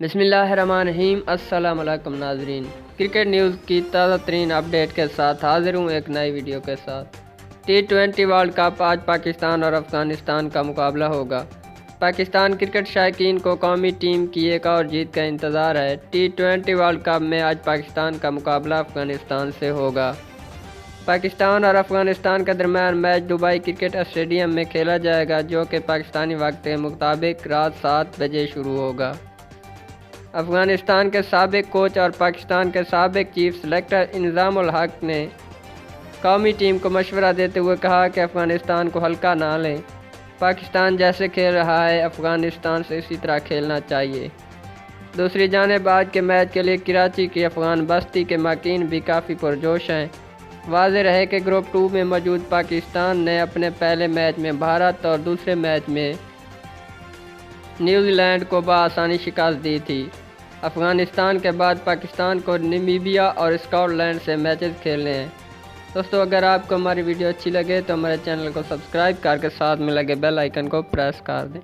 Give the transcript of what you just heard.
بسم اللہ الرحمن الرحیم۔ السلام علیکم ناظرین، کرکٹ نیوز کی تازہ ترین اپڈیٹ کے ساتھ حاضر ہوں ایک نئی ویڈیو کے ساتھ۔ T20 ورلڈ کپ آج پاکستان اور افغانستان کا مقابلہ ہوگا۔ پاکستان کرکٹ شائقین کو قومی ٹیم کی ایک اور جیت کا انتظار ہے۔ T20 ورلڈ کپ میں آج پاکستان کا مقابلہ افغانستان سے ہوگا۔ پاکستان اور افغانستان کے درمیان میچ دبئی کرکٹ اسٹیڈیم میں کھیلا جائے گا، جو کہ پاکستانی وقت کے مطابق رات 7 بجے شروع ہوگا۔ افغانستان کے سابق کوچ اور پاکستان کے سابق چیف سلیکٹر انضمام الحق نے قومی ٹیم کو مشورہ دیتے ہوئے کہا کہ افغانستان کو ہلکا نہ لیں۔ پاکستان جیسے کھیل رہا ہے، افغانستان سے اسی طرح کھیلنا چاہیے۔ دوسری جانب آج کے میچ کے لیے کراچی کی افغان بستی کے ماکین بھی کافی پرجوش ہیں۔ واضح رہے کہ گروپ 2 میں موجود پاکستان نے اپنے پہلے میچ میں بھارت اور دوسرے میچ میں نیوزی لینڈ کو بآسانی شکست دی تھی۔ افغانستان کے بعد پاکستان کو نمیبیا اور اسکاٹ لینڈ سے میچز کھیلنے ہیں۔ دوستو، اگر آپ کو ہماری ویڈیو اچھی لگے تو ہمارے چینل کو سبسکرائب کر کے ساتھ میں لگے بیل آئیکن کو پریس کر دیں۔